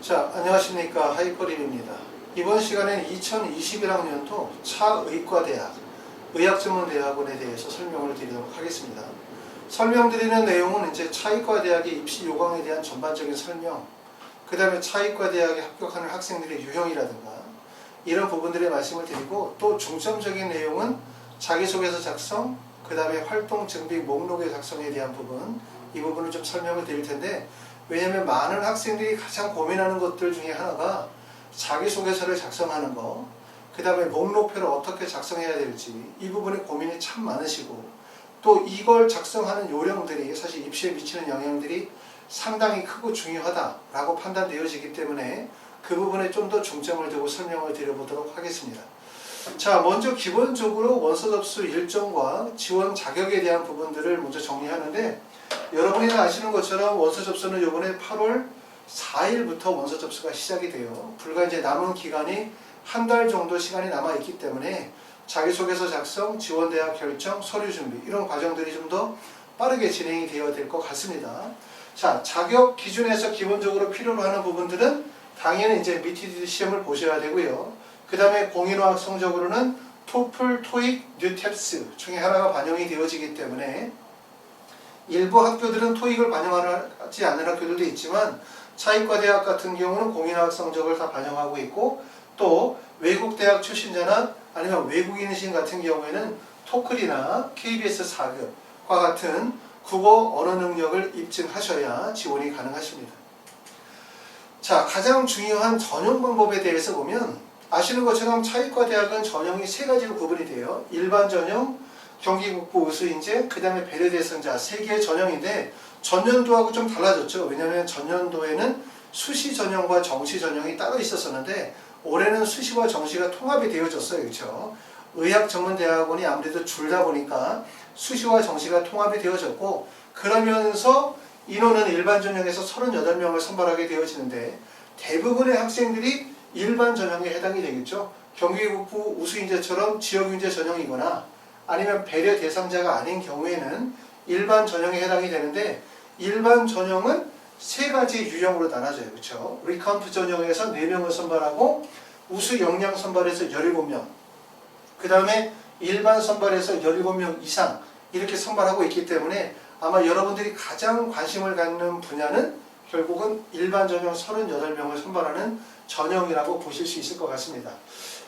자, 안녕하십니까. 하이퍼림입니다. 이번 시간에는 2021학년도 차의과대학 의학전문대학원에 대해서 설명을 드리도록 하겠습니다. 설명드리는 내용은 이제 차의과대학의 입시 요강에 대한 전반적인 설명, 그 다음에 차의과대학에 합격하는 학생들의 유형이라든가 이런 부분들의 말씀을 드리고, 또 중점적인 내용은 자기소개서 작성, 그 다음에 활동 준비 목록의 작성에 대한 부분, 이 부분을 좀 설명을 드릴 텐데, 왜냐하면 많은 학생들이 가장 고민하는 것들 중에 하나가 자기소개서를 작성하는 거, 그 다음에 목록표를 어떻게 작성해야 될지, 이 부분에 고민이 참 많으시고, 또 이걸 작성하는 요령들이 사실 입시에 미치는 영향들이 상당히 크고 중요하다라고 판단되어지기 때문에 그 부분에 좀 더 중점을 두고 설명을 드려보도록 하겠습니다. 자, 먼저 기본적으로 원서 접수 일정과 지원 자격에 대한 부분들을 먼저 정리하는데, 여러분이 다 아시는 것처럼 원서 접수는 이번에 8월 4일부터 원서 접수가 시작이 돼요. 불과 이제 남은 기간이 한 달 정도 시간이 남아있기 때문에 자기소개서 작성, 지원대학 결정, 서류 준비, 이런 과정들이 좀 더 빠르게 진행이 되어야 될 것 같습니다. 자, 자격 기준에서 기본적으로 필요로 하는 부분들은 당연히 이제 미티드 시험을 보셔야 되고요. 그 다음에 공인어학 성적으로는 토플, 토익, 뉴탭스 중에 하나가 반영이 되어지기 때문에, 일부 학교들은 토익을 반영하지 않는 학교들도 있지만 차의과대학 같은 경우는 공인어학 성적을 다 반영하고 있고, 또 외국 대학 출신자나 아니면 외국인이신 같은 경우에는 토클이나 KBS 4급과 같은 국어 언어 능력을 입증하셔야 지원이 가능하십니다. 자, 가장 중요한 전형 방법에 대해서 보면, 아시는 것처럼 차의과대학은 전형이 세 가지로 구분이 돼요. 일반 전형, 경기국부 우수인재, 그 다음에 배려대상자, 세 개의 전형인데 전년도하고 좀 달라졌죠. 왜냐하면 전년도에는 수시 전형과 정시 전형이 따로 있었었는데 올해는 수시와 정시가 통합이 되어졌어요. 그렇죠? 의학전문대학원이 아무래도 줄다 보니까 수시와 정시가 통합이 되어졌고, 그러면서 인원은 일반 전형에서 38명을 선발하게 되어지는데 대부분의 학생들이 일반 전형에 해당이 되겠죠. 경기국부 우수인재처럼 지역인재 전형이거나 아니면 배려 대상자가 아닌 경우에는 일반 전형에 해당이 되는데, 일반 전형은 세 가지 유형으로 나눠져요. 그렇죠? 리카운트 전형에서 4명을 선발하고, 우수 역량 선발에서 17명, 그 다음에 일반 선발에서 17명 이상 이렇게 선발하고 있기 때문에 아마 여러분들이 가장 관심을 갖는 분야는 결국은 일반 전형 38명을 선발하는 전형이라고 보실 수 있을 것 같습니다.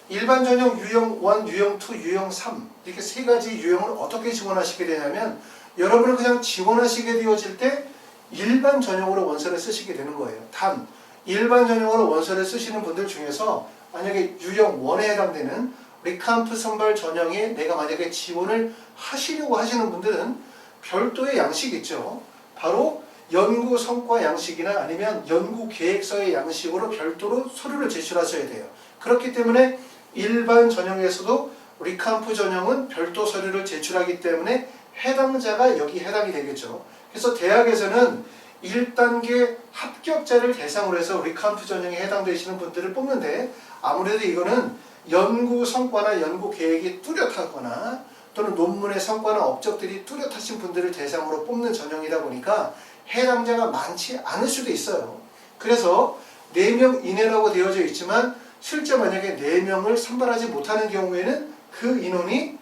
일반 전형 유형 1, 유형 2, 유형 3 이렇게 세 가지 유형을 어떻게 지원하시게 되냐면, 여러분은 그냥 지원하시게 되어질 때 일반 전형으로 원서를 쓰시게 되는 거예요. 단, 일반 전형으로 원서를 쓰시는 분들 중에서 만약에 유형 1에 해당되는 리카운트 선발 전형에 내가 만약에 지원을 하시려고 하시는 분들은 별도의 양식이 있죠. 바로 연구 성과 양식이나 아니면 연구 계획서의 양식으로 별도로 서류를 제출하셔야 돼요. 그렇기 때문에 일반 전형에서도 리카운트 전형은 별도 서류를 제출하기 때문에 해당자가 여기 해당이 되겠죠. 그래서 대학에서는 1단계 합격자를 대상으로 해서 리카운트 전형에 해당되시는 분들을 뽑는데, 아무래도 이거는 연구 성과나 연구 계획이 뚜렷하거나 또는 논문의 성과나 업적들이 뚜렷하신 분들을 대상으로 뽑는 전형이다 보니까 해당자가 많지 않을 수도 있어요. 그래서 4명 이내라고 되어져 있지만 실제 만약에 4명을 선발하지 못하는 경우에는 그 인원이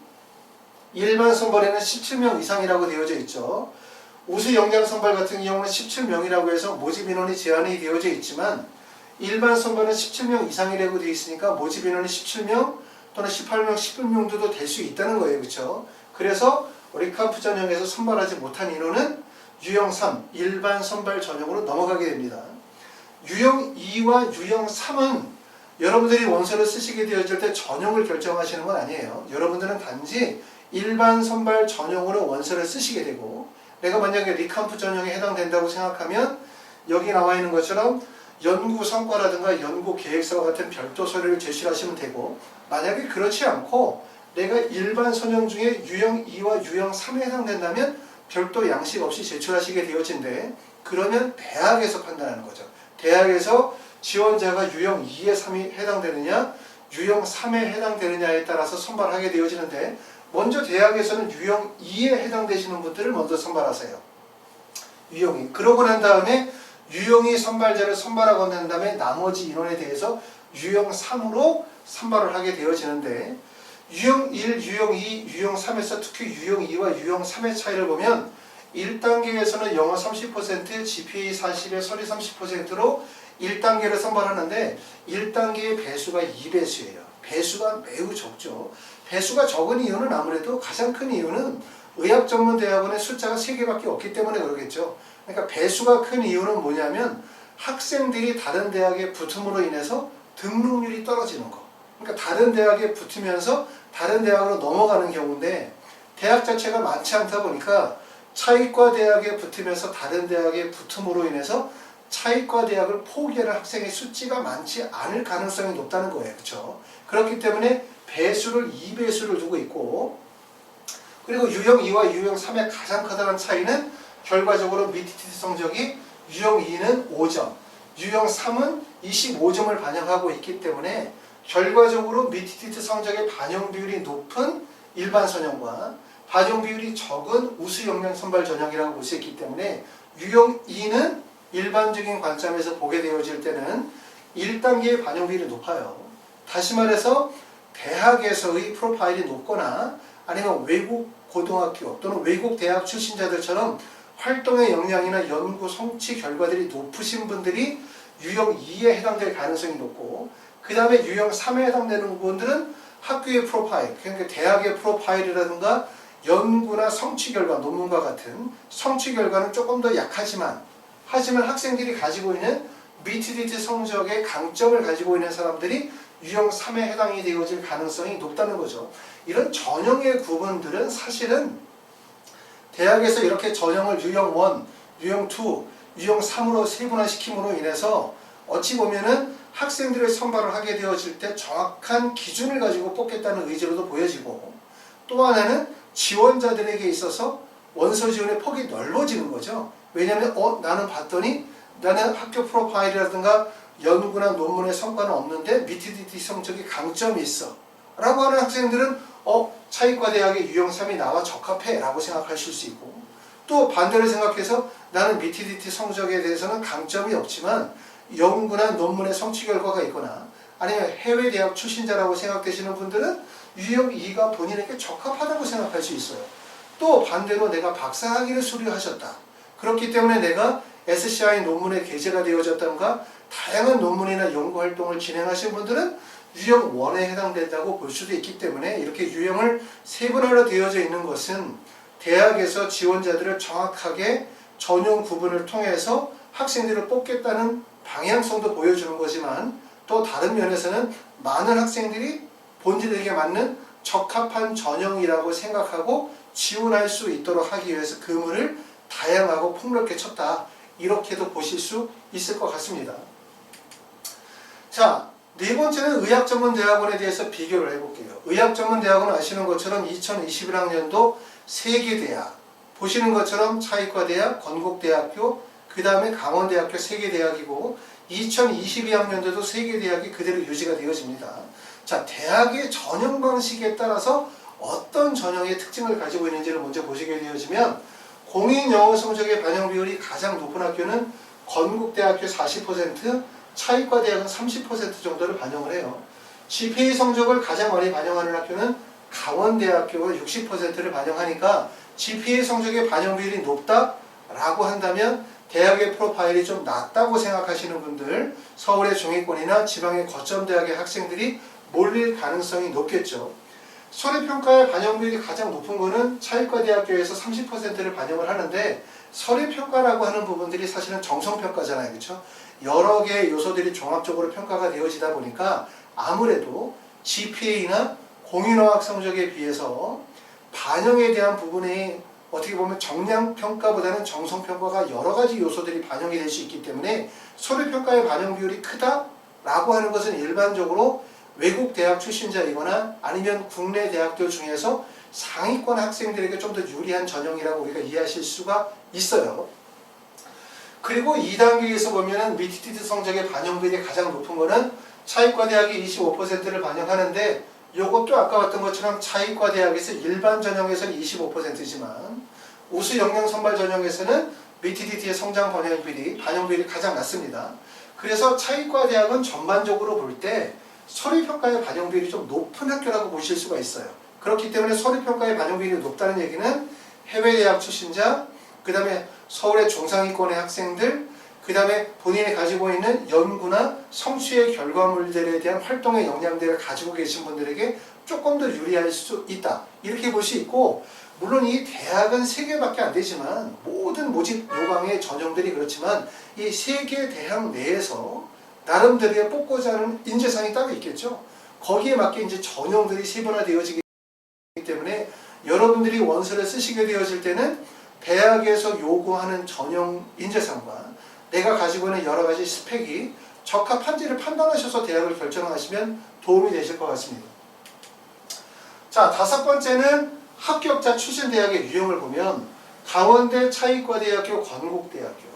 일반 선발에는 17명 이상이라고 되어져 있죠. 우수 역량 선발 같은 경우는 17명이라고 해서 모집 인원이 제한이 되어져 있지만, 일반 선발은 17명 이상이라고 되어 있으니까 모집 인원이 17명 또는 18명, 11명도 될 수 있다는 거예요. 그렇죠? 그래서 리카운트 전형에서 선발하지 못한 인원은 유형 3, 일반 선발 전형으로 넘어가게 됩니다. 유형 2와 유형 3은 여러분들이 원서를 쓰시게 되어질 때 전형을 결정하시는 건 아니에요. 여러분들은 단지 일반 선발 전형으로 원서를 쓰시게 되고, 내가 만약에 리카운트 전형에 해당된다고 생각하면 여기 나와 있는 것처럼 연구 성과라든가 연구 계획서와 같은 별도 서류를 제출하시면 되고, 만약에 그렇지 않고 내가 일반 선형 중에 유형 2와 유형 3에 해당된다면 별도 양식 없이 제출하시게 되어진대. 그러면 대학에서 판단하는 거죠. 대학에서 지원자가 유형 2에 3이 해당되느냐 유형 3에 해당되느냐에 따라서 선발하게 되어지는데, 먼저 대학에서는 유형 2에 해당되시는 분들을 먼저 선발하세요. 유형이. 그러고 난 다음에 유형 2 선발자를 선발하고 난 다음에 나머지 인원에 대해서 유형 3으로 선발을 하게 되어지는데 유형 1, 유형 2, 유형 3에서 특히 유형 2와 유형 3의 차이를 보면 1단계에서는 영어 30%, GPA 40에 서류 30%로 1단계를 선발하는데 1단계의 배수가 2배수예요. 배수가 매우 적죠. 배수가 적은 이유는 아무래도 가장 큰 이유는 의학전문대학원의 숫자가 3개밖에 없기 때문에 그러겠죠. 그러니까 배수가 큰 이유는 뭐냐면 학생들이 다른 대학에 붙음으로 인해서 등록률이 떨어지는 거. 그러니까 다른 대학에 붙으면서 다른 대학으로 넘어가는 경우인데 대학 자체가 많지 않다 보니까 차의과 대학에 붙으면서 다른 대학에 붙음으로 인해서 차의과 대학을 포기하는 학생의 숫자가 많지 않을 가능성이 높다는 거예요. 그렇죠? 그렇기 때문에 배수를 2배수를 두고 있고 그리고 유형 2와 유형 3의 가장 커다란 차이는 결과적으로 미티티드 성적이 유형 2는 5점, 유형 3은 25점을 반영하고 있기 때문에 결과적으로 미티티드 성적의 반영 비율이 높은 일반 선형과 반영 비율이 적은 우수 역량 선발 전형이라고 볼 수 있기 때문에 유형 2는 일반적인 관점에서 보게 되어질 때는 1단계의 반영 비율이 높아요. 다시 말해서 대학에서의 프로파일이 높거나 아니면 외국 고등학교 또는 외국 대학 출신자들처럼 활동의 역량이나 연구 성취 결과들이 높으신 분들이 유형 2에 해당될 가능성이 높고 그 다음에 유형 3에 해당되는 분들은 학교의 프로파일, 그러니까 대학의 프로파일이라든가 연구나 성취 결과, 논문과 같은 성취 결과는 조금 더 약하지만 하지만 학생들이 가지고 있는 미티디티 성적의 강점을 가지고 있는 사람들이 유형 3에 해당이 되어질 가능성이 높다는 거죠. 이런 전형의 구분들은 사실은 대학에서 이렇게 전형을 유형 1, 유형 2, 유형 3으로 세분화시킴으로 인해서 어찌 보면은 학생들을 선발을 하게 되어질 때 정확한 기준을 가지고 뽑겠다는 의지로도 보여지고 또 하나는 지원자들에게 있어서 원서 지원의 폭이 넓어지는 거죠. 왜냐하면 나는 봤더니 나는 학교 프로파일이라든가 연구나 논문의 성과는 없는데 미티디티 성적이 강점이 있어 라고 하는 학생들은 차의과 대학의 유형 3이 나와 적합해 라고 생각하실 수 있고 또 반대로 생각해서 나는 미티디티 성적에 대해서는 강점이 없지만 연구나 논문의 성취 결과가 있거나 아니면 해외 대학 출신자라고 생각되시는 분들은 유형 2가 본인에게 적합하다고 생각할 수 있어요. 또 반대로 내가 박사학위를 수료하셨다. 그렇기 때문에 내가 SCI 논문에 게재가 되어졌던가 다양한 논문이나 연구 활동을 진행하신 분들은 유형 1에 해당된다고 볼 수도 있기 때문에 이렇게 유형을 세분화로 되어져 있는 것은 대학에서 지원자들을 정확하게 전형 구분을 통해서 학생들을 뽑겠다는 방향성도 보여주는 거지만 또 다른 면에서는 많은 학생들이 본인에게 맞는 적합한 전형이라고 생각하고 지원할 수 있도록 하기 위해서 그물을 다양하고 폭넓게 쳤다. 이렇게도 보실 수 있을 것 같습니다. 자, 네 번째는 의학전문대학원에 대해서 비교를 해볼게요. 의학전문대학원은 아시는 것처럼 2021학년도 3개 대학, 보시는 것처럼 차의과대학, 건국대학교, 그 다음에 강원대학교 3개 대학이고 2022학년도도 3개 대학이 그대로 유지가 되어집니다. 자, 대학의 전형 방식에 따라서 어떤 전형의 특징을 가지고 있는지를 먼저 보시게 되어지면 공인 영어 성적의 반영 비율이 가장 높은 학교는 건국대학교 40%, 차의과대학은 30% 정도를 반영을 해요. GPA 성적을 가장 많이 반영하는 학교는 강원대학교가 60%를 반영하니까 GPA 성적의 반영 비율이 높다라고 한다면 대학의 프로파일이 좀 낮다고 생각하시는 분들, 서울의 중위권이나 지방의 거점대학의 학생들이 몰릴 가능성이 높겠죠. 서류평가의 반영 비율이 가장 높은 거는 차의과대학교에서 30%를 반영을 하는데 서류평가라고 하는 부분들이 사실은 정성평가잖아요. 그렇죠? 여러 개의 요소들이 종합적으로 평가가 되어지다 보니까 아무래도 GPA나 공인어학 성적에 비해서 반영에 대한 부분이 어떻게 보면 정량평가보다는 정성평가가 여러 가지 요소들이 반영이 될 수 있기 때문에 서류평가의 반영 비율이 크다라고 하는 것은 일반적으로 외국 대학 출신자이거나 아니면 국내 대학교 중에서 상위권 학생들에게 좀 더 유리한 전형이라고 우리가 이해하실 수가 있어요. 그리고 2단계에서 보면은 미티티드 성적의 반영 비율이 가장 높은 거는 차의과대학이 25%를 반영하는데 이것도 아까 봤던 것처럼 차의과대학에서 일반 전형에서는 25%지만 우수 역량 선발 전형에서는 BTDT의 성장 반영비율이 가장 낮습니다. 그래서 차이과 대학은 전반적으로 볼 때 서류평가의 반영비율이 좀 높은 학교라고 보실 수가 있어요. 그렇기 때문에 서류평가의 반영비율이 높다는 얘기는 해외 대학 출신자, 그 다음에 서울의 중상위권의 학생들, 그 다음에 본인이 가지고 있는 연구나 성취의 결과물들에 대한 활동의 역량들을 가지고 계신 분들에게 조금 더 유리할 수 있다. 이렇게 볼 수 있고, 물론 이 대학은 3개밖에 안 되지만 모든 모집 요강의 전형들이 그렇지만 이 3개 대학 내에서 나름대로의 뽑고자 하는 인재상이 따로 있겠죠. 거기에 맞게 이제 전형들이 세분화되어지기 때문에 여러분들이 원서를 쓰시게 되어질 때는 대학에서 요구하는 전형 인재상과 내가 가지고 있는 여러 가지 스펙이 적합한지를 판단하셔서 대학을 결정하시면 도움이 되실 것 같습니다. 자, 5번째는 합격자 출신 대학의 유형을 보면 강원대 차이과대학교, 건국대학교.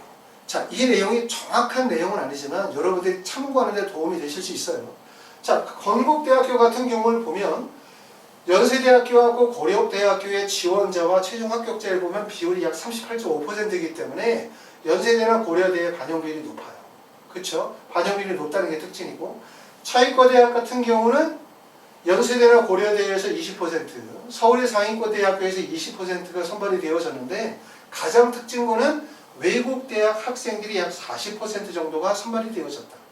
자, 이 내용이 정확한 내용은 아니지만 여러분들이 참고하는 데 도움이 되실 수 있어요. 자, 건국대학교 같은 경우를 보면 연세대학교하고 고려대학교의 지원자와 최종 합격자를 보면 비율이 약 38.5%이기 때문에 연세대나 고려대의 반영비율이 높아요. 그렇죠? 반영비율이 높다는 게 특징이고, 차이과대학 같은 경우는 연세대나 고려대에서 20%, 서울의 상위권 대학교에서 20%가 선발이 되어졌는데 가장 특징고는 외국 대학 학생들이 약 40% 정도가 선발이 되어졌다.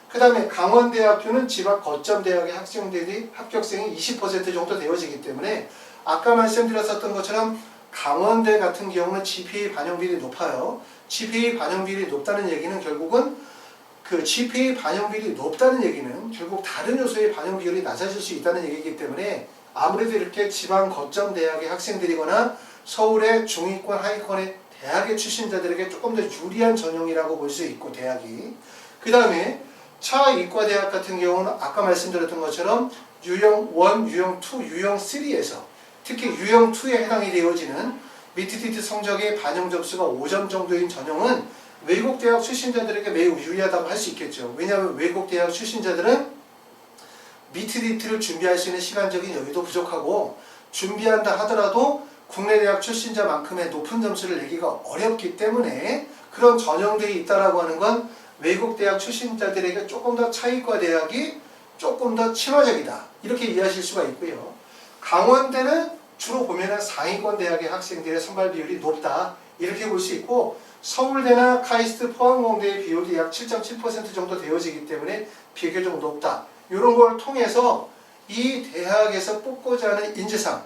그 다음에 강원대학교는 지방 거점 대학의 합격생이 20% 정도 되어지기 때문에 아까 말씀드렸었던 것처럼 강원대 같은 경우는 GPA 반영비율이 높아요. GPA 반영비율이 높다는 얘기는 결국은 그 GPA 반영비율이 높다는 얘기는 결국 다른 요소의 반영비율이 낮아질 수 있다는 얘기이기 때문에 아무래도 이렇게 지방 거점 대학의 학생들이거나 서울의 중위권 하위권의 대학의 출신자들에게 조금 더 유리한 전형이라고 볼 수 있고, 대학이. 그 다음에 차이과대학 같은 경우는 아까 말씀드렸던 것처럼 유형 1, 유형 2, 유형 3에서 특히 유형 2에 해당이 되어지는 BTDT 성적의 반영 점수가 5점 정도인 전형은 외국 대학 출신자들에게 매우 유리하다고 할 수 있겠죠. 왜냐하면 외국 대학 출신자들은 BTDT를 준비할 수 있는 시간적인 여유도 부족하고, 준비한다 하더라도 국내 대학 출신자만큼의 높은 점수를 내기가 어렵기 때문에 그런 전형들이 있다라고 하는 건 외국 대학 출신자들에게 조금 더 차이과 대학이 조금 더 친화적이다, 이렇게 이해하실 수가 있고요. 강원대는 주로 보면은 상위권 대학의 학생들의 선발 비율이 높다, 이렇게 볼 수 있고, 서울대나 카이스트 포항공대의 비율이 약 7.7% 정도 되어지기 때문에 비교적 높다. 이런 걸 통해서 이 대학에서 뽑고자 하는 인재상,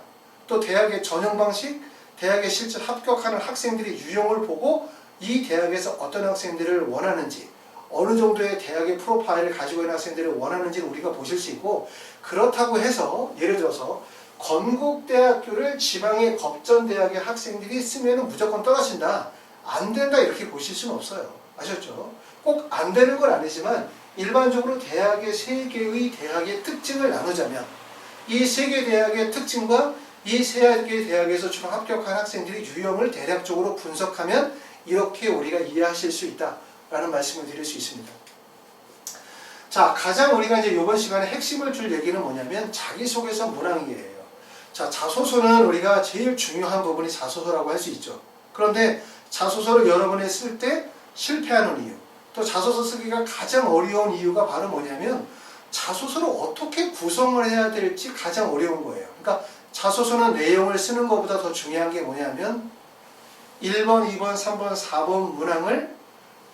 또 대학의 전형 방식, 대학에 실제 합격하는 학생들의 유형을 보고 이 대학에서 어떤 학생들을 원하는지, 어느 정도의 대학의 프로파일을 가지고 있는 학생들을 원하는지를 우리가 보실 수 있고, 그렇다고 해서 예를 들어서 건국대학교를 지방의 겁전대학의 학생들이 쓰면 무조건 떨어진다, 안 된다, 이렇게 보실 수는 없어요. 아셨죠? 꼭 안 되는 건 아니지만 일반적으로 대학의 3개의 대학의 특징을 나누자면 이 3개 대학의 특징과 이 3개 대학에서 주로 합격한 학생들의 유형을 대략적으로 분석하면 이렇게 우리가 이해하실 수 있다라는 말씀을 드릴 수 있습니다. 자, 가장 우리가 이제 이번 시간에 핵심을 줄 얘기는 뭐냐면 자기소개서 문항이에요. 자, 자소서는 우리가 제일 중요한 부분이 자소서라고 할 수 있죠. 그런데 자소서를 여러분이 쓸 때 실패하는 이유, 또 자소서 쓰기가 가장 어려운 이유가 바로 뭐냐면 자소서를 어떻게 구성을 해야 될지 가장 어려운 거예요. 그러니까 자소서는 내용을 쓰는 것보다 더 중요한 게 뭐냐면 1번, 2번, 3번, 4번 문항을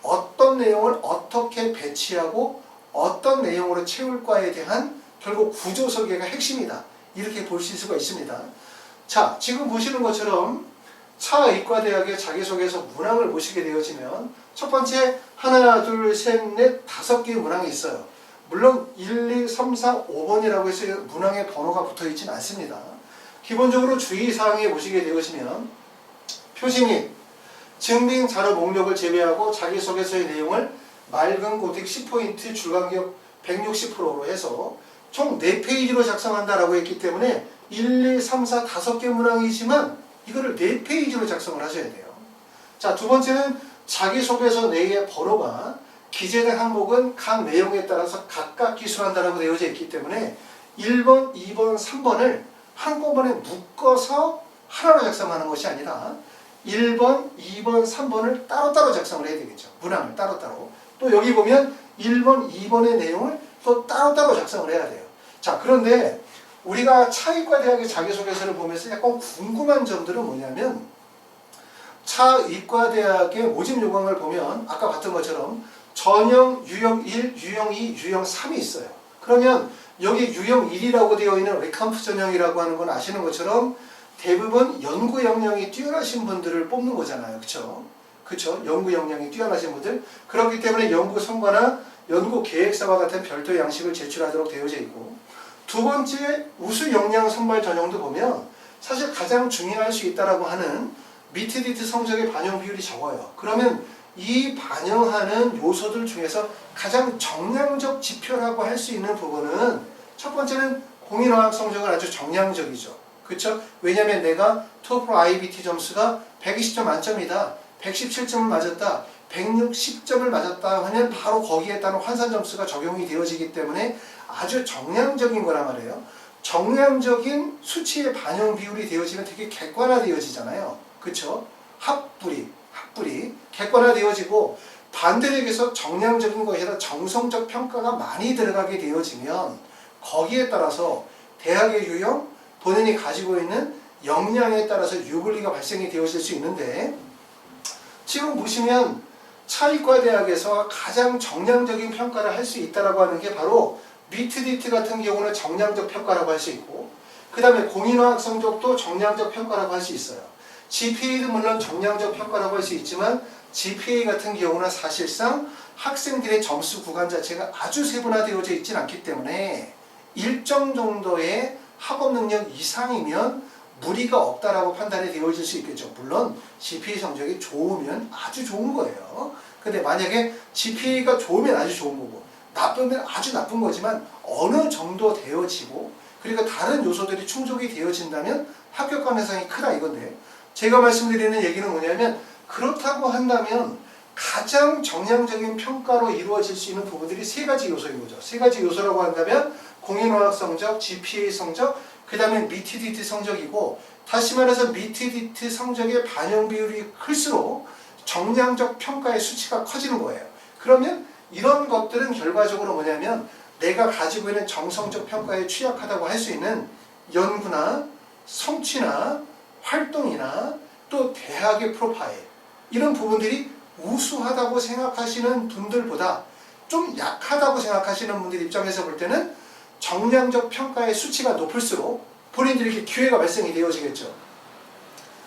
어떤 내용을 어떻게 배치하고 어떤 내용으로 채울까에 대한 결국 구조 설계가 핵심이다, 이렇게 보실 수가 있습니다. 자, 지금 보시는 것처럼 차의과대학의 자기소개서 문항을 보시게 되어지면 첫 번째 하나, 둘, 셋, 넷, 5개의 문항이 있어요. 물론 1, 2, 3, 4, 5번이라고 해서 문항에 번호가 붙어 있지는 않습니다. 기본적으로 주의사항에 보시게 되어지면 표시 증빙 자료 목록을 제외하고 자기소개서의 내용을 맑은 고딕 10포인트 줄간격 160%로 해서 총 4페이지로 작성한다라고 했기 때문에 1, 2, 3, 4, 5개 문항이지만 이거를 4페이지로 작성을 하셔야 돼요. 자, 두 번째는 자기소개서 내의 번호가 기재된 항목은 각 내용에 따라서 각각 기술한다라고 되어져 있기 때문에 1번, 2번, 3번을 한꺼번에 묶어서 하나로 작성하는 것이 아니라 1번, 2번, 3번을 따로따로 작성을 해야 되겠죠. 문항을 따로따로. 또 여기 보면 1번, 2번의 내용을 또 따로따로 작성을 해야 돼요. 자, 그런데 우리가 차의과대학의 자기소개서를 보면서 약간 궁금한 점들은 뭐냐면 차의과대학의 모집 요강을 보면 아까 봤던 것처럼 전형, 유형 1, 유형 2, 유형 3이 있어요. 그러면 여기 유형 1이라고 되어 있는 레캄프 전형이라고 하는 건 아시는 것처럼 대부분 연구 역량이 뛰어나신 분들을 뽑는 거잖아요. 그쵸? 그쵸? 연구 역량이 뛰어나신 분들. 그렇기 때문에 연구 성과나 연구 계획서와 같은 별도 양식을 제출하도록 되어져 있고, 두 번째 우수 역량 선발 전형도 보면 사실 가장 중요할 수 있다라고 하는 미트디트 성적의 반영 비율이 적어요. 그러면 이 반영하는 요소들 중에서 가장 정량적 지표라고 할 수 있는 부분은 첫 번째는 공인어학 성적은 아주 정량적이죠. 그렇죠? 왜냐하면 내가 토플 IBT 점수가 120점 만점이다, 117점을 맞았다, 160점을 맞았다 하면 바로 거기에 따른 환산 점수가 적용이 되어지기 때문에 아주 정량적인 거란 말이에요. 정량적인 수치의 반영 비율이 되어지면 되게 객관화되어지잖아요. 그렇죠? 합불이 객관화되어지고, 반대로 얘기해서 정량적인 것이 아니라 정성적 평가가 많이 들어가게 되어지면 거기에 따라서 대학의 유형, 본인이 가지고 있는 역량에 따라서 유불리가 발생이 되어질 수 있는데, 지금 보시면 차의과대학에서 가장 정량적인 평가를 할 수 있다라고 하는 게 바로 미트디트 같은 경우는 정량적 평가라고 할 수 있고, 그 다음에 공인어학 성적도 정량적 평가라고 할 수 있어요. GPA도 물론 정량적 평가라고 할 수 있지만 GPA 같은 경우는 사실상 학생들의 점수 구간 자체가 아주 세분화되어져 있지는 않기 때문에 일정 정도의 학업 능력 이상이면 무리가 없다라고 판단이 되어질 수 있겠죠. 물론 GPA 성적이 좋으면 아주 좋은 거예요. 근데 만약에 GPA가 좋으면 아주 좋은 거고 나쁘면 아주 나쁜 거지만 어느 정도 되어지고, 그리고 다른 요소들이 충족이 되어진다면 합격 가능성이 크다 이건데, 제가 말씀드리는 얘기는 뭐냐면 그렇다고 한다면 가장 정량적인 평가로 이루어질 수 있는 부분들이 세 가지 요소인 거죠. 세 가지 요소라고 한다면 공인어학 성적, GPA 성적, 그 다음에 미트디트 성적이고, 다시 말해서 미트디트 성적의 반영 비율이 클수록 정량적 평가의 수치가 커지는 거예요. 그러면 이런 것들은 결과적으로 뭐냐면 내가 가지고 있는 정성적 평가에 취약하다고 할 수 있는 연구나 성취나 활동이나 또 대학의 프로파일, 이런 부분들이 우수하다고 생각하시는 분들보다 좀 약하다고 생각하시는 분들 입장에서 볼 때는 정량적 평가의 수치가 높을수록 본인들에게 기회가 발생이 되어지겠죠.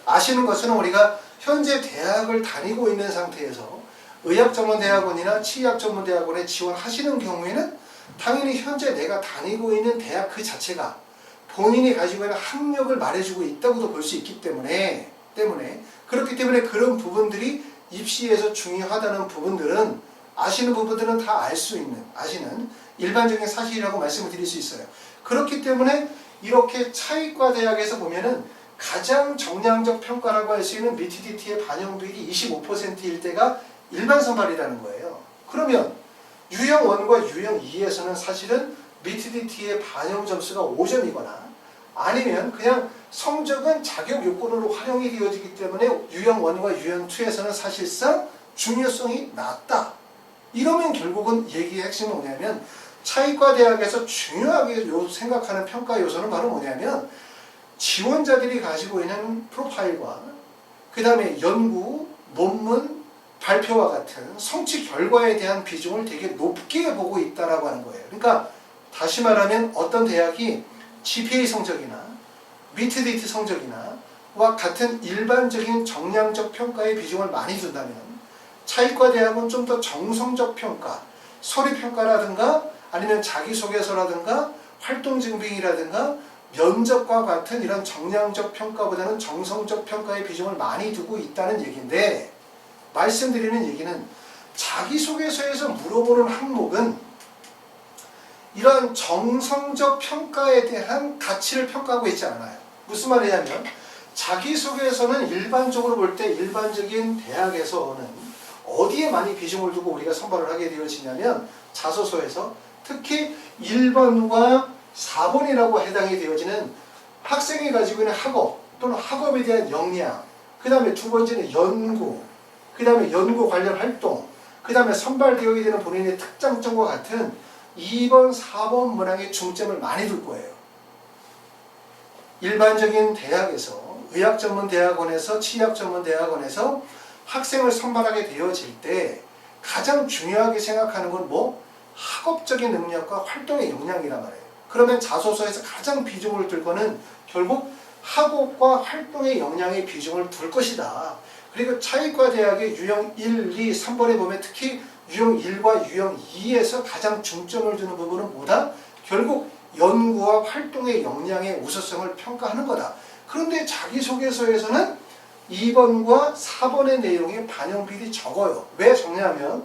아시는 것처럼 우리가 현재 대학을 다니고 있는 상태에서 의학전문대학원이나 치의학전문대학원에 지원하시는 경우에는 당연히 현재 내가 다니고 있는 대학 그 자체가 본인이 가지고 있는 학력을 말해주고 있다고도 볼 수 있기 때문에 그렇기 때문에 그런 부분들이 입시에서 중요하다는 부분들은 아시는 부분들은 다 알 수 있는, 아시는 일반적인 사실이라고 말씀을 드릴 수 있어요. 그렇기 때문에 이렇게 차의과 대학에서 보면은 가장 정량적 평가라고 할 수 있는 미트디트의 반영 비율이 25%일 때가 일반 선발이라는 거예요. 그러면 유형 1과 유형 2에서는 사실은 미트디트의 반영 점수가 5점이거나 아니면 그냥 성적은 자격 요건으로 활용이 되어지기 때문에 유형 1과 유형 2에서는 사실상 중요성이 낮다. 이러면 결국은 얘기의 핵심은 뭐냐면 차의과 대학에서 중요하게 생각하는 평가 요소는 바로 뭐냐면 지원자들이 가지고 있는 프로파일과 그 다음에 연구, 논문, 발표와 같은 성취 결과에 대한 비중을 되게 높게 보고 있다라고 하는 거예요. 그러니까 다시 말하면 어떤 대학이 GPA 성적이나 미트디트 성적이나 와 같은 일반적인 정량적 평가의 비중을 많이 둔다면 차의과 대학은 좀 더 정성적 평가, 서류평가라든가 아니면 자기소개서라든가 활동증빙이라든가 면접과 같은 이런 정량적 평가보다는 정성적 평가의 비중을 많이 두고 있다는 얘기인데, 말씀드리는 얘기는 자기소개서에서 물어보는 항목은 이러한 정성적 평가에 대한 가치를 평가하고 있지 않아요. 무슨 말이냐면 자기소개서는 일반적으로 볼 때 일반적인 대학에서는 어디에 많이 비중을 두고 우리가 선발을 하게 되어지냐면 자소서에서 특히 1번과 4번이라고 해당이 되어지는 학생이 가지고 있는 학업 또는 학업에 대한 역량, 그 다음에 두 번째는 연구, 그 다음에 연구 관련 활동, 그 다음에 선발되어야 되는 본인의 특장점과 같은 2번, 4번 문항에 중점을 많이 둘 거예요. 일반적인 대학에서, 의학전문대학원에서, 치의학전문대학원에서 학생을 선발하게 되어질 때 가장 중요하게 생각하는 건 뭐? 학업적인 능력과 활동의 역량이란 말이에요. 그러면 자소서에서 가장 비중을 둘 거는 결국 학업과 활동의 역량의 비중을 둘 것이다. 그리고 차의과 대학의 유형 1, 2, 3번에 보면 특히 유형 1과 유형 2에서 가장 중점을 두는 부분은 뭐다? 결국 연구와 활동의 역량의 우수성을 평가하는 거다. 그런데 자기소개서에서는 2번과 4번의 내용이 반영 비율이 적어요. 왜 적냐면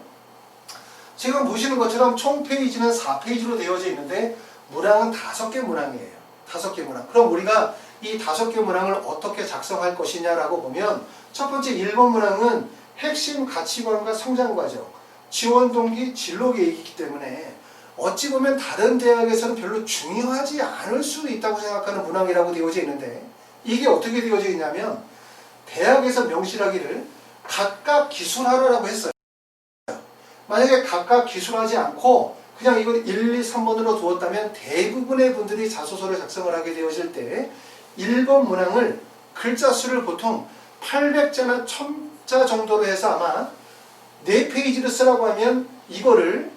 지금 보시는 것처럼 총 페이지는 4페이지로 되어져 있는데 문항은 5개 문항이에요. 5개 문항. 그럼 우리가 이 5개 문항을 어떻게 작성할 것이냐라고 보면 첫 번째 1번 문항은 핵심 가치관과 성장과정, 지원 동기, 진로 계획이기 때문에 어찌 보면 다른 대학에서는 별로 중요하지 않을 수 있다고 생각하는 문항이라고 되어져 있는데 이게 어떻게 되어져 있냐면 대학에서 명시하기를 각각 기술하라라고 했어요. 만약에 각각 기술하지 않고 그냥 이걸 1, 2, 3번으로 두었다면 대부분의 분들이 자소서를 작성을 하게 되어질 때 1번 문항을 글자 수를 보통 800자나 1000자 정도로 해서 아마 4페이지를 쓰라고 하면 이거를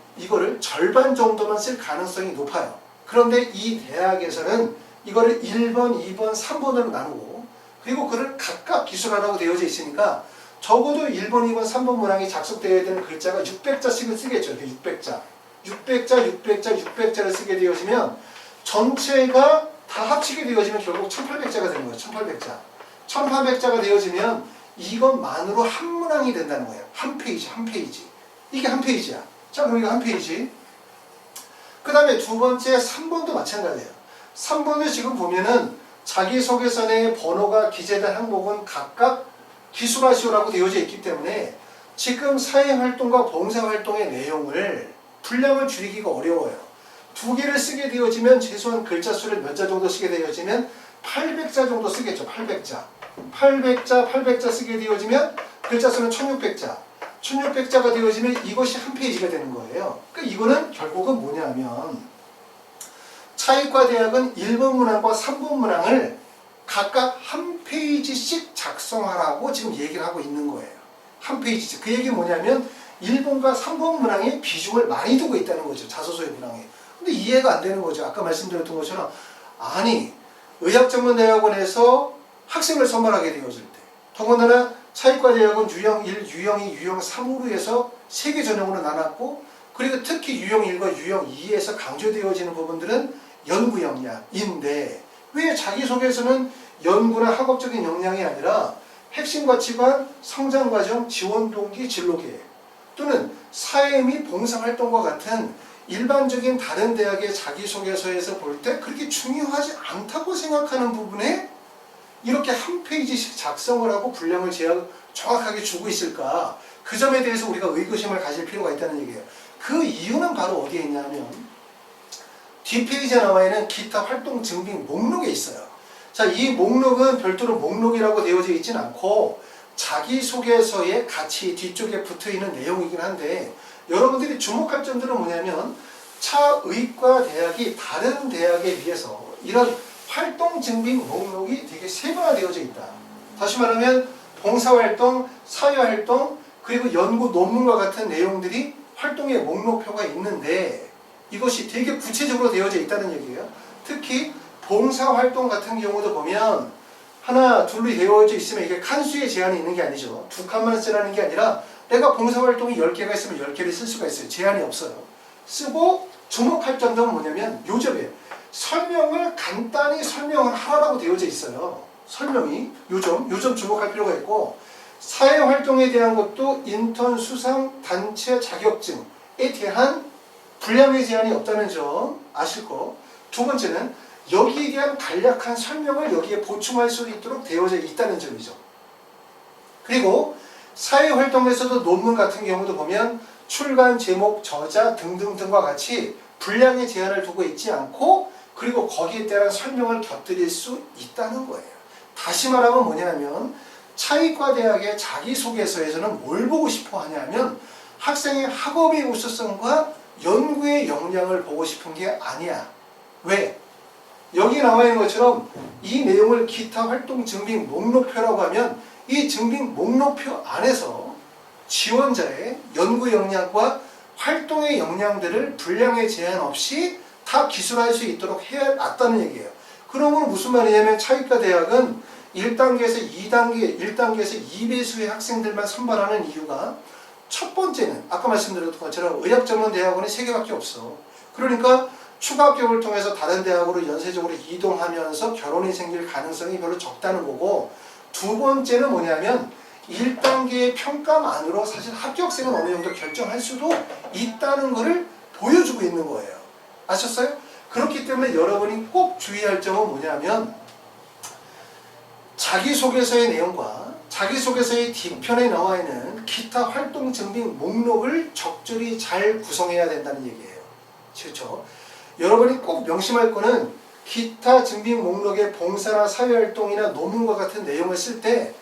절반 정도만 쓸 가능성이 높아요. 그런데 이 대학에서는 이거를 1번, 2번, 3번으로 나누고 그리고 그를 각각 기술하라고 되어져 있으니까 적어도 1번, 2번, 3번 문항이 작성되어야 되는 글자가 600자씩은 쓰겠죠. 이렇게 600자. 600자를 쓰게 되어지면 전체가 다 합치게 되어지면 결국 1800자가 되는 거예요. 1800자. 1800자가 되어지면 이것만으로 한 문항이 된다는 거예요. 한 페이지, 한 페이지. 이게 한 페이지야. 자, 그럼 이거 한 페이지. 그 다음에 두 번째 3번도 마찬가지예요. 3번을 지금 보면은 자기소개서 내에 번호가 기재된 항목은 각각 기술하시오라고 되어져 있기 때문에 지금 사회활동과 봉사활동의 내용을 분량을 줄이기가 어려워요. 2개를 쓰게 되어지면 최소한 글자 수를 몇 자 정도 쓰게 되어지면 800자 정도 쓰겠죠. 800자 쓰게 되어지면 글자 수는 1600자. 1600자가 되어지면 이것이 한 페이지가 되는 거예요. 그러니까 이거는 결국은 뭐냐면 차의과 대학은 1번 문항과 3번 문항을 각각 한 페이지씩 작성하라고 지금 얘기를 하고 있는 거예요. 한 페이지씩. 그 얘기는 뭐냐면 1번과 3번 문항에 비중을 많이 두고 있다는 거죠. 자소서의 문항에. 근데 이해가 안 되는 거죠. 아까 말씀드렸던 것처럼 아니 의학전문대학원에서 학생을 선발하게 되어질 때 더군다나 차의과 대학은 유형 1, 유형 2, 유형 3으로 해서 3개 전형으로 나눴고 그리고 특히 유형 1과 유형 2에서 강조되어지는 부분들은 연구 역량인데 왜 자기소개서는 연구나 학업적인 역량이 아니라 핵심 가치관, 성장 과정, 지원 동기, 진로 계획 또는 사회 및 봉사활동과 같은 일반적인 다른 대학의 자기소개서에서 볼 때 그렇게 중요하지 않다고 생각하는 부분에 이렇게 한 페이지씩 작성을 하고 분량을 정확하게 주고 있을까? 그 점에 대해서 우리가 의구심을 가질 필요가 있다는 얘기예요. 그 이유는 바로 어디에 있냐면 뒷페이지에 나와 있는 기타 활동 증빙 목록에 있어요. 자, 이 목록은 별도로 목록이라고 되어져 있진 않고 자기소개서에 같이 뒤쪽에 붙어있는 내용이긴 한데 여러분들이 주목할 점들은 뭐냐면 차의과 대학이 다른 대학에 비해서 이런 활동 증빙 목록이 되게 세분화되어져 있다. 다시 말하면 봉사활동, 사회활동, 그리고 연구 논문과 같은 내용들이 활동의 목록표가 있는데 이것이 되게 구체적으로 되어져 있다는 얘기예요. 특히 봉사활동 같은 경우도 보면 하나, 둘로 되어져 있으면 이게 칸수에 제한이 있는 게 아니죠. 2칸만 쓰라는 게 아니라 내가 봉사활동이 10개가 있으면 10개를 쓸 수가 있어요. 제한이 없어요. 쓰고 주목할 점은 뭐냐면 요점이에요. 설명을 간단히 설명을 하라고 되어져 있어요. 설명이 요점 주목할 필요가 있고 사회활동에 대한 것도 인턴 수상 단체 자격증에 대한 분량의 제한이 없다는 점 아실 거. 두 번째는 여기에 대한 간략한 설명을 여기에 보충할 수 있도록 되어져 있다는 점이죠. 그리고 사회활동에서도 논문 같은 경우도 보면 출간 제목, 저자 등등등과 같이 분량의 제한을 두고 있지 않고 그리고 거기에 대한 설명을 곁들일 수 있다는 거예요. 다시 말하면 뭐냐면 차이과대학의 자기소개서에서는 뭘 보고 싶어 하냐면 학생의 학업의 우수성과 연구의 역량을 보고 싶은 게 아니야. 왜? 여기 나와 있는 것처럼 이 내용을 기타 활동 증빙 목록표라고 하면 이 증빙 목록표 안에서 지원자의 연구 역량과 활동의 역량들을 분량의 제한 없이 다 기술할 수 있도록 해놨다는 얘기예요. 그러면 무슨 말이냐면 차이과 대학은 1단계에서 2단계, 1단계에서 2배수의 학생들만 선발하는 이유가 첫 번째는 아까 말씀드렸던 것처럼 의학전문대학원이 3개밖에 없어. 그러니까 추가 합격을 통해서 다른 대학으로 연쇄적으로 이동하면서 결혼이 생길 가능성이 별로 적다는 거고, 두 번째는 뭐냐면 1단계의 평가만으로 사실 합격생은 어느 정도 결정할 수도 있다는 것을 보여주고 있는 거예요. 아셨어요? 그렇기 때문에 여러분이 꼭 주의할 점은 뭐냐면 자기소개서의 내용과 자기소개서의 뒤편에 나와 있는 기타 활동 증빙 목록을 적절히 잘 구성해야 된다는 얘기예요. 그렇죠? 여러분이 꼭 명심할 거는 기타 증빙 목록의 봉사나 사회활동이나 논문과 같은 내용을 쓸 때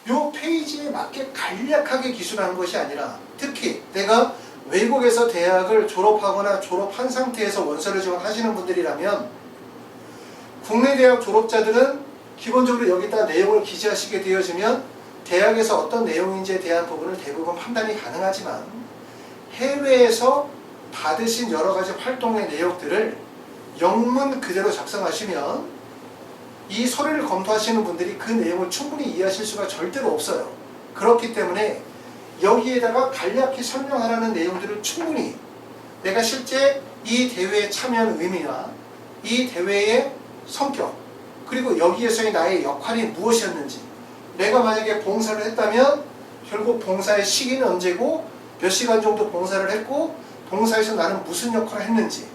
이 페이지에 맞게 간략하게 기술하는 것이 아니라, 특히 내가 외국에서 대학을 졸업하거나 졸업한 상태에서 원서를 지원하시는 분들이라면 국내 대학 졸업자들은 기본적으로 여기다 내용을 기재하시게 되어지면 대학에서 어떤 내용인지에 대한 부분을 대부분 판단이 가능하지만 해외에서 받으신 여러 가지 활동의 내역들을 영문 그대로 작성하시면 이 서류를 검토하시는 분들이 그 내용을 충분히 이해하실 수가 절대로 없어요. 그렇기 때문에 여기에다가 간략히 설명하라는 내용들을 충분히 내가 실제 이 대회에 참여한 의미나 이 대회의 성격, 그리고 여기에서의 나의 역할이 무엇이었는지, 내가 만약에 봉사를 했다면 결국 봉사의 시기는 언제고 몇 시간 정도 봉사를 했고 봉사에서 나는 무슨 역할을 했는지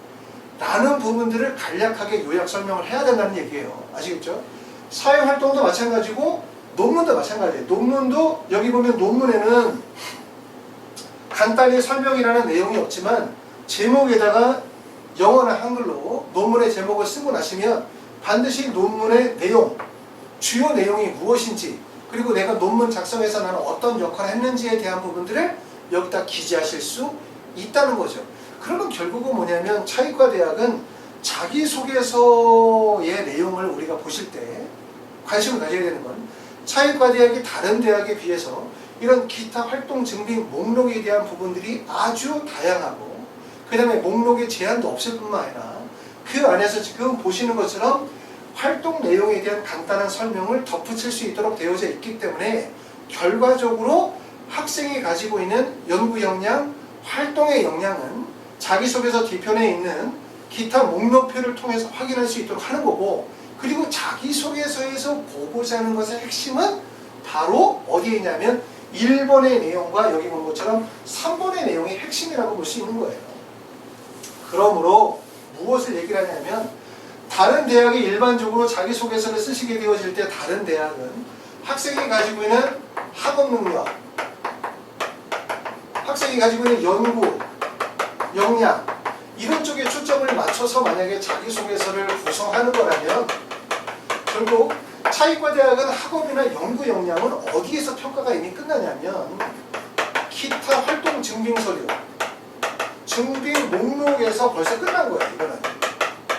라는 부분들을 간략하게 요약 설명을 해야 된다는 얘기예요. 아시겠죠? 사회활동도 마찬가지고 논문도 마찬가지예요. 논문도 여기 보면 논문에는 간단히 설명이라는 내용이 없지만 제목에다가 영어나 한글로 논문의 제목을 쓰고 나시면 반드시 논문의 내용, 주요 내용이 무엇인지, 그리고 내가 논문 작성에서 나는 어떤 역할을 했는지에 대한 부분들을 여기다 기재하실 수 있다는 거죠. 그러면 결국은 뭐냐면 차이과 대학은 자기소개서의 내용을 우리가 보실 때 관심을 가져야 되는 건 차이과 대학이 다른 대학에 비해서 이런 기타 활동 증빙 목록에 대한 부분들이 아주 다양하고, 그 다음에 목록의 제한도 없을 뿐만 아니라 그 안에서 지금 보시는 것처럼 활동 내용에 대한 간단한 설명을 덧붙일 수 있도록 되어져 있기 때문에 결과적으로 학생이 가지고 있는 연구 역량, 활동의 역량은 자기소개서 뒤편에 있는 기타 목록표를 통해서 확인할 수 있도록 하는 거고, 그리고 자기소개서에서 보고자 하는 것의 핵심은 바로 어디에 있냐면 1번의 내용과 여기 본 것처럼 3번의 내용이 핵심이라고 볼 수 있는 거예요. 그러므로 무엇을 얘기를 하냐면 다른 대학이 일반적으로 자기소개서를 쓰시게 되어질 때 다른 대학은 학생이 가지고 있는 학업 능력, 학생이 가지고 있는 연구, 역량 이런 쪽에 초점을 맞춰서 만약에 자기소개서를 구성하는 거라면 결국 차이과 대학은 학업이나 연구 역량은 어디에서 평가가 이미 끝나냐면 기타 활동 증빙 서류, 증빙 목록에서 벌써 끝난 거예요. 이거는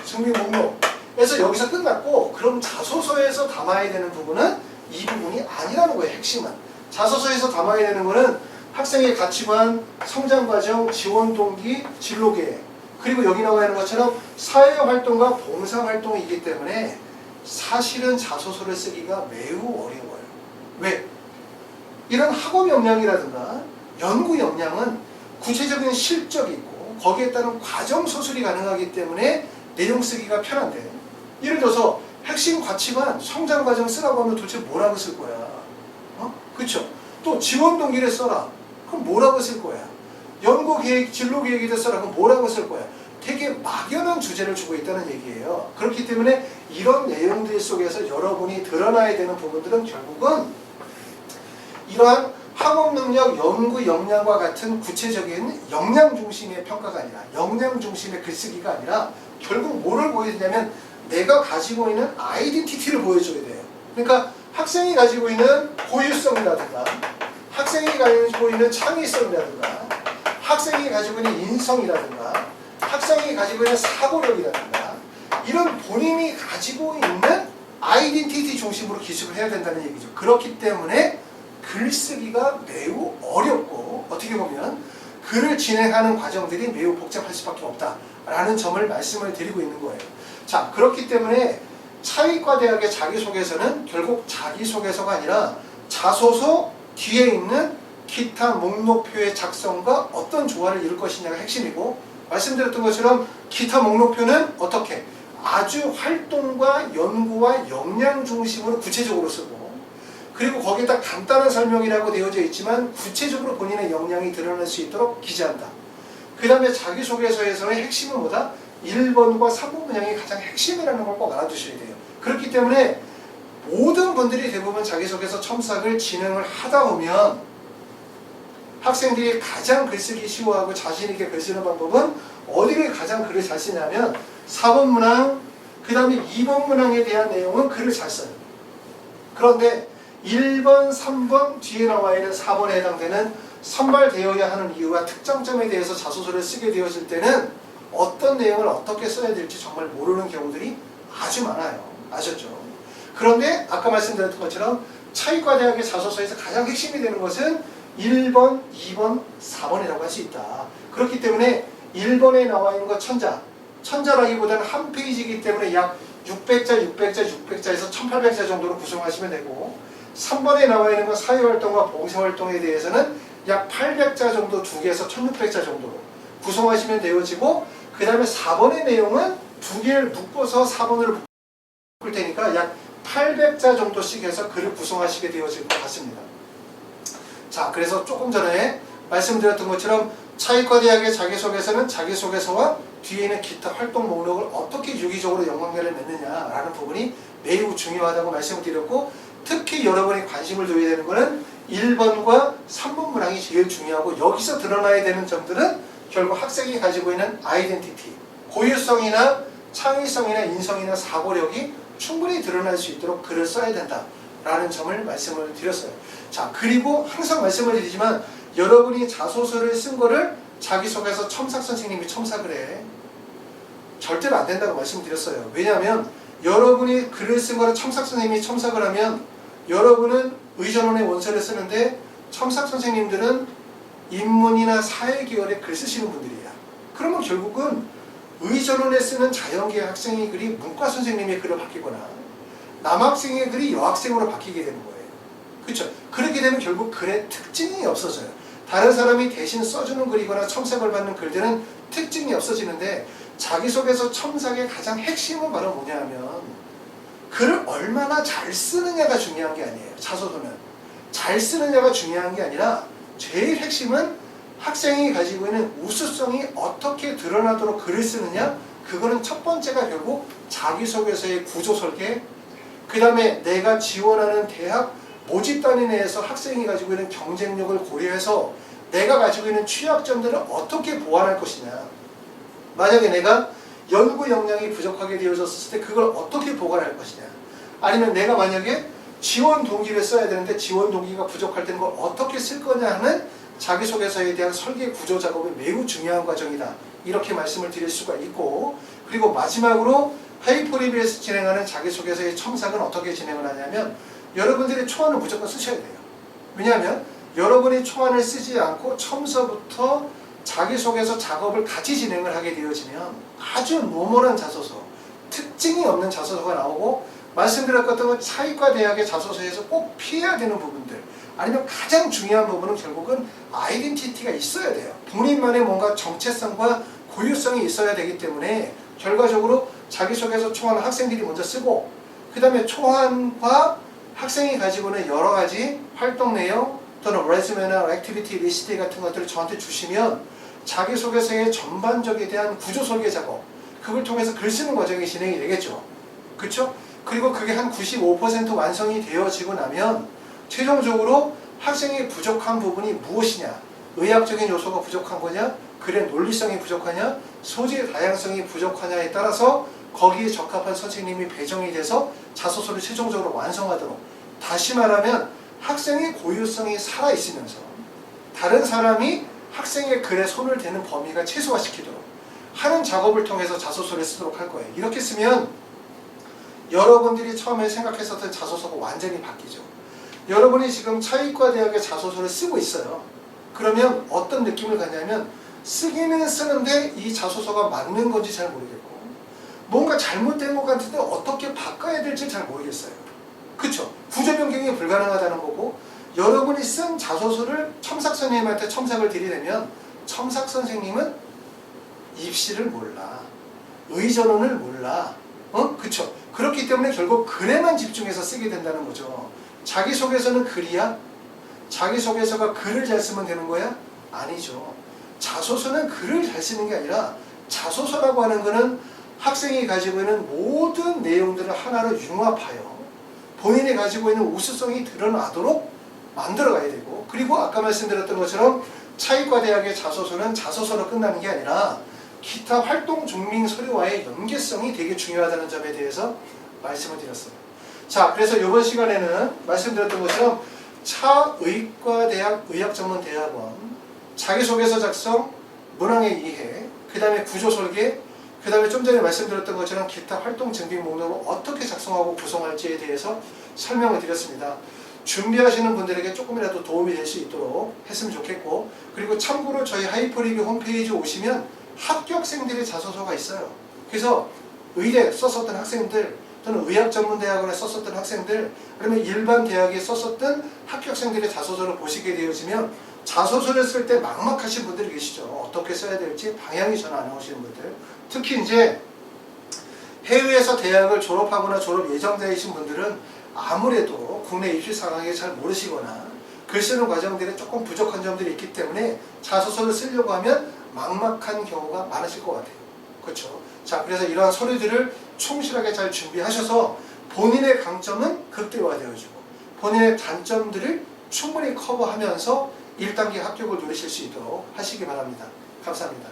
증빙 목록에서 여기서 끝났고, 그럼 자소서에서 담아야 되는 부분은 이 부분이 아니라는 거예요. 핵심은 자소서에서 담아야 되는 거는 학생의 가치관, 성장과정, 지원동기, 진로계획, 그리고 여기 나와 있는 것처럼 사회활동과 봉사활동이기 때문에 사실은 자소서를 쓰기가 매우 어려워요. 왜? 이런 학업 역량이라든가 연구 역량은 구체적인 실적이 있고 거기에 따른 과정 소술이 가능하기 때문에 내용 쓰기가 편한데, 예를 들어서 핵심 가치관, 성장 과정 쓰라고 하면 도대체 뭐라고 쓸 거야? 그렇죠? 또 지원 동기를 써라. 그럼 뭐라고 쓸 거야? 연구 계획, 진로 계획에 써라. 그럼 뭐라고 쓸 거야? 되게 막연한 주제를 주고 있다는 얘기예요. 그렇기 때문에 이런 내용들 속에서 여러분이 드러나야 되는 부분들은 결국은 이러한 학업 능력, 연구 역량과 같은 구체적인 역량 중심의 평가가 아니라, 역량 중심의 글쓰기가 아니라 결국 뭐를 보여주냐면 내가 가지고 있는 아이덴티티를 보여줘야 돼요. 그러니까 학생이 가지고 있는 고유성이라든가 학생이 가지고 있는 창의성이라든가 학생이 가지고 있는 인성이라든가 학생이 가지고 있는 사고력이라든가 이런 본인이 가지고 있는 아이덴티티 중심으로 기술을 해야 된다는 얘기죠. 그렇기 때문에 글쓰기가 매우 어렵고 어떻게 보면 글을 진행하는 과정들이 매우 복잡할 수밖에 없다라는 점을 말씀을 드리고 있는 거예요. 자, 그렇기 때문에 차의과대학의 자기소개서는 결국 자기소개서가 아니라 자소서 뒤에 있는 기타 목록표의 작성과 어떤 조화를 이룰 것이냐가 핵심이고, 말씀드렸던 것처럼 기타 목록표는 어떻게 아주 활동과 연구와 역량 중심으로 구체적으로 쓰고, 그리고 거기에다 간단한 설명이라고 되어져 있지만 구체적으로 본인의 역량이 드러날 수 있도록 기재한다. 그 다음에 자기소개서에서의 핵심은 뭐다? 1번과 3번 문장이 가장 핵심이라는 걸 꼭 알아두셔야 돼요. 그렇기 때문에 모든 분들이 대부분 자기소개서 첨삭을 진행을 하다 보면 학생들이 가장 글쓰기 쉬워하고 자신있게 글 쓰는 방법은 어디를 가장 글을 잘 쓰냐면 4번 문항, 그 다음에 2번 문항에 대한 내용은 글을 잘 써요. 그런데 1번, 3번 뒤에 나와 있는 4번에 해당되는 선발되어야 하는 이유와 특장점에 대해서 자소서를 쓰게 되어질 때는 어떤 내용을 어떻게 써야 될지 정말 모르는 경우들이 아주 많아요. 아셨죠? 그런데 아까 말씀드렸던 것처럼 차의과대학의 자소서에서 가장 핵심이 되는 것은 1번, 2번, 4번이라고 할 수 있다. 그렇기 때문에 1번에 나와 있는 것 천자라기보다는 한 페이지이기 때문에 약 600자, 600자에서 1800자 정도로 구성하시면 되고, 3번에 나와 있는 건 사회활동과 봉사활동에 대해서는 약 800자 정도 두 개에서 1600자 정도로 구성하시면 되어지고, 그 다음에 4번의 내용은 두 개를 묶어서 4번으로 묶을 테니까 약 800자 정도씩 해서 글을 구성하시게 되어질 것 같습니다. 자, 그래서 조금 전에 말씀드렸던 것처럼 차의과대학의 자기소개서는 자기소개서와 뒤에 있는 기타 활동 목록을 어떻게 유기적으로 연관관계를 맺느냐라는 부분이 매우 중요하다고 말씀을 드렸고, 특히 여러분이 관심을 둬야 되는 것은 1번과 3번 문항이 제일 중요하고, 여기서 드러나야 되는 점들은 결국 학생이 가지고 있는 아이덴티티, 고유성이나 창의성이나 인성이나 사고력이 충분히 드러날 수 있도록 글을 써야 된다라는 점을 말씀을 드렸어요. 자, 그리고 항상 말씀을 드리지만 여러분이 자소서를 쓴 거를 자기소개서 첨삭 선생님이 첨삭을 해. 절대로 안 된다고 말씀드렸어요. 왜냐하면 여러분이 글을 쓴 거를 첨삭 선생님이 첨삭을 하면 여러분은 의전원의 원서를 쓰는데 첨삭 선생님들은 인문이나 사회계열의 글 쓰시는 분들이야. 그러면 결국은 의전원에 쓰는 자연계 학생의 글이 문과 선생님의 글로 바뀌거나 남학생의 글이 여학생으로 바뀌게 되는 거예요. 그렇죠? 그렇게 되면 결국 글의 특징이 없어져요. 다른 사람이 대신 써주는 글이거나 첨삭을 받는 글들은 특징이 없어지는데, 자기소개서 첨삭의 가장 핵심은 바로 뭐냐 하면 글을 얼마나 잘 쓰느냐가 중요한 게 아니에요. 자소서는 잘 쓰느냐가 중요한 게 아니라 제일 핵심은 학생이 가지고 있는 우수성이 어떻게 드러나도록 글을 쓰느냐. 그거는 첫 번째가 결국 자기소개서의 구조 설계, 그 다음에 내가 지원하는 대학 모집단위 내에서 학생이 가지고 있는 경쟁력을 고려해서 내가 가지고 있는 취약점들을 어떻게 보완할 것이냐. 만약에 내가 연구 역량이 부족하게 되어졌을 때 그걸 어떻게 보완할 것이냐. 아니면 내가 만약에 지원 동기를 써야 되는데 지원 동기가 부족할 때는 그걸 어떻게 쓸 거냐 하는 자기소개서에 대한 설계 구조 작업이 매우 중요한 과정이다. 이렇게 말씀을 드릴 수가 있고, 그리고 마지막으로 하이포리비에서 진행하는 자기소개서의 첨삭은 어떻게 진행을 하냐면 여러분들의 초안을 무조건 쓰셔야 돼요. 왜냐하면 여러분이 초안을 쓰지 않고 처음서부터 자기소개서 작업을 같이 진행을 하게 되어지면 아주 노멀한 자소서, 특징이 없는 자소서가 나오고, 말씀드렸던 건 차의과대학의 자소서에서 꼭 피해야 되는 부분들, 아니면 가장 중요한 부분은 결국은 아이덴티티가 있어야 돼요. 본인만의 뭔가 정체성과 고유성이 있어야 되기 때문에 결과적으로 자기소개서 초안을 학생들이 먼저 쓰고, 그 다음에 초안과 학생이 가지고 있는 여러 가지 활동 내용 또는 레즈메나 액티비티 리스트 같은 것들을 저한테 주시면 자기소개서의 전반적에 대한 구조 설계 작업, 그걸 통해서 글 쓰는 과정이 진행이 되겠죠. 그렇죠? 그리고 그게 한 95% 완성이 되어지고 나면 최종적으로 학생이 부족한 부분이 무엇이냐, 의학적인 요소가 부족한 거냐, 글의 논리성이 부족하냐, 소재의 다양성이 부족하냐에 따라서 거기에 적합한 선생님이 배정이 돼서 자소서를 최종적으로 완성하도록, 다시 말하면 학생의 고유성이 살아있으면서 다른 사람이 학생의 글에 손을 대는 범위가 최소화시키도록 하는 작업을 통해서 자소서를 쓰도록 할 거예요. 이렇게 쓰면 여러분들이 처음에 생각했었던 자소서가 완전히 바뀌죠. 여러분이 지금 차의과대학의 자소서를 쓰고 있어요. 그러면 어떤 느낌을 갖냐면 쓰기는 쓰는데 이 자소서가 맞는 건지 잘 모르겠고 뭔가 잘못된 것 같은데 어떻게 바꿔야 될지 잘 모르겠어요. 그쵸? 구조 변경이 불가능하다는 거고 여러분이 쓴 자소서를 첨삭 선생님한테 첨삭을 드리려면 첨삭 선생님은 입시를 몰라. 의전원을 몰라. 그쵸? 그렇기 때문에 결국 글에만 집중해서 쓰게 된다는 거죠. 자기소개서는 글이야? 자기소개서가 글을 잘 쓰면 되는 거야? 아니죠. 자소서는 글을 잘 쓰는 게 아니라 자소서라고 하는 거는 학생이 가지고 있는 모든 내용들을 하나로 융합하여 본인이 가지고 있는 우수성이 드러나도록 만들어가야 되고 그리고 아까 말씀드렸던 것처럼 차의과대학의 자소서는 자소서로 끝나는 게 아니라 기타 활동 증명 서류와의 연계성이 되게 중요하다는 점에 대해서 말씀을 드렸어요. 자, 그래서 이번 시간에는 말씀드렸던 것처럼 차의과대학 의학전문대학원 자기소개서 작성, 문항의 이해, 그 다음에 구조설계, 그 다음에 좀 전에 말씀드렸던 것처럼 기타 활동 증빙 목록을 어떻게 작성하고 구성할지에 대해서 설명을 드렸습니다. 준비하시는 분들에게 조금이라도 도움이 될 수 있도록 했으면 좋겠고 그리고 참고로 저희 하이퍼리뷰 홈페이지에 오시면 합격생들의 자소서가 있어요. 그래서 의대 썼었던 학생들 또는 의학전문대학원에 썼었던 학생들 그러면 일반 대학에 썼었던 합격생들의 자소서를 보시게 되어지면 자소서를 쓸 때 막막하신 분들이 계시죠. 어떻게 써야 될지 방향이 전 안 나오시는 분들 특히 이제 해외에서 대학을 졸업하거나 졸업 예정자이신 분들은 아무래도 국내 입시 상황에 잘 모르시거나 글 쓰는 과정들이 조금 부족한 점들이 있기 때문에 자소서를 쓰려고 하면 막막한 경우가 많으실 것 같아요. 그렇죠? 자, 그래서 이러한 서류들을 충실하게 잘 준비하셔서 본인의 강점은 극대화되어주고 본인의 단점들을 충분히 커버하면서 1단계 합격을 누리실 수 있도록 하시기 바랍니다. 감사합니다.